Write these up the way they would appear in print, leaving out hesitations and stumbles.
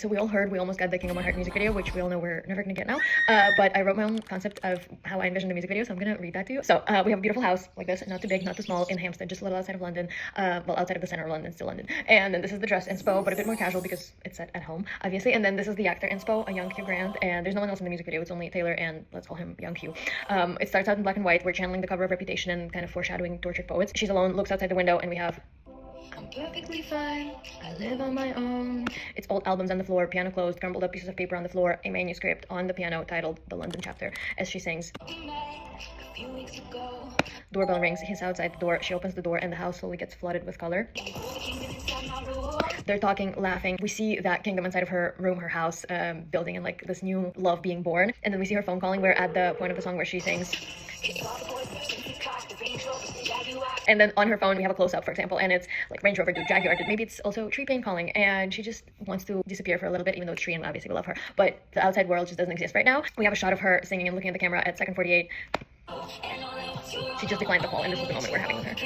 So we all heard we almost got the King of My Heart music video, which we all know we're never gonna get now. But I wrote my own concept of how I envisioned the music video, so I'm gonna read that to you. So we have a beautiful house like this, not too big, not too small, in Hampstead, just a little outside of London. Well, outside of the center of London, still London. And then this is the dress inspo, but a bit more casual because it's set at home, obviously. And then this is the actor inspo, a young Hugh Grant, and there's no one else in the music video. It's only Taylor and let's call him young Hugh. It starts out in black and white. We're channeling the cover of Reputation and kind of foreshadowing Tortured Poets. She's alone, looks outside the window, and we have I'm perfectly fine, I live on my own. It's old albums on the floor, piano closed, crumbled up pieces of paper on the floor, a manuscript on the piano titled The London Chapter, as she sings. Doorbell rings, he's outside the door, she opens the door, and the house slowly gets flooded with color. They're talking, laughing. We see that kingdom inside of her room, her house, building, and like this new love being born. And then we see her phone calling. We're at the point of the song where she sings. And then on her phone, we have a close-up, for example, and it's like Range Rover dude, Jaguar dude. Maybe it's also Tree Pain calling, and she just wants to disappear for a little bit, even though it's Tree, and obviously we love her. But the outside world just doesn't exist right now. We have a shot of her singing and looking at the camera at second 48. She just declined the call, and this is the moment we're having with her.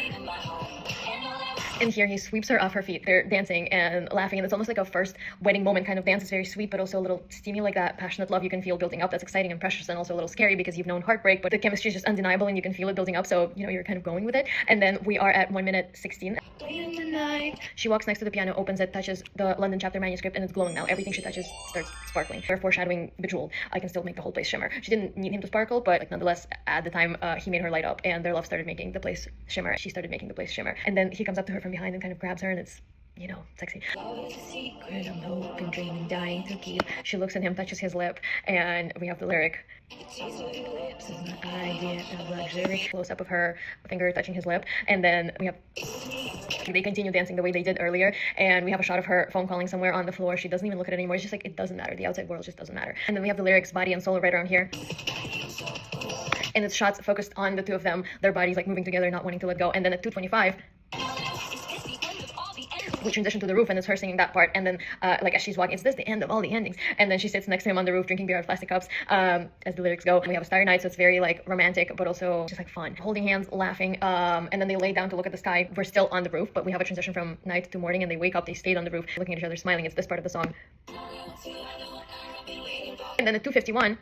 And here he sweeps her off her feet. They're dancing and laughing, and it's almost like a first wedding moment kind of dance. It's very sweet, but also a little steamy, like that passionate love you can feel building up. That's exciting and precious, and also a little scary because you've known heartbreak, but the chemistry is just undeniable and you can feel it building up, so you know you're kind of going with it. And then we are at 1 minute 16. She walks next to the piano, opens it, touches the London Chapter manuscript, and it's glowing now. Everything she touches starts sparkling. Her foreshadowing Bejeweled. I can still make the whole place shimmer. She didn't need him to sparkle, but like, nonetheless, at the time, he made her light up, and their love started making the place shimmer. She started making the place shimmer. And then he comes up to her from behind and kind of grabs her, and it's, you know, sexy. Secret, I'm hoping, dreaming, dying to keep. She looks at him, touches his lip, and we have the lyric. Lips is my idea of luxury. Close up of her finger touching his lip, and then we have. They continue dancing the way they did earlier, and we have a shot of her phone calling somewhere on the floor. She doesn't even look at it anymore. It's just like, it doesn't matter. The outside world just doesn't matter. And then we have the lyrics, body and soul, right around here. And it's shots focused on the two of them, their bodies like moving together, not wanting to let go. And then at 2:25, we transition to the roof, and it's her singing that part. And then like as she's walking, it's this the end of all the endings, and then she sits next to him on the roof drinking beer out of plastic cups, as the lyrics go. And we have a starry night, so it's very like romantic but also just like fun, holding hands, laughing, and then they lay down to look at the sky. We're still on the roof, but we have a transition from night to morning, and they wake up, they stayed on the roof looking at each other, smiling. It's this part of the song. And then at 2:51,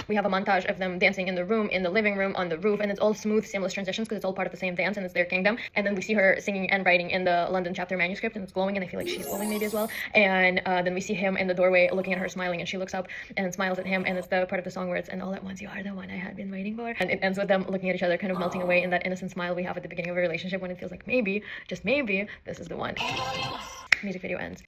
we have a montage of them dancing in the room, in the living room, on the roof, and it's all smooth, seamless transitions because it's all part of the same dance and it's their kingdom. And then we see her singing and writing in the London Chapter manuscript, and it's glowing, and I feel like she's glowing maybe as well. And then we see him in the doorway looking at her, smiling, and she looks up and smiles at him, and it's the part of the song where it's, and all at once you are the one I had been waiting for. And it ends with them looking at each other, kind of melting away in that innocent smile we have at the beginning of a relationship when it feels like maybe, just maybe, this is the one. Music video ends.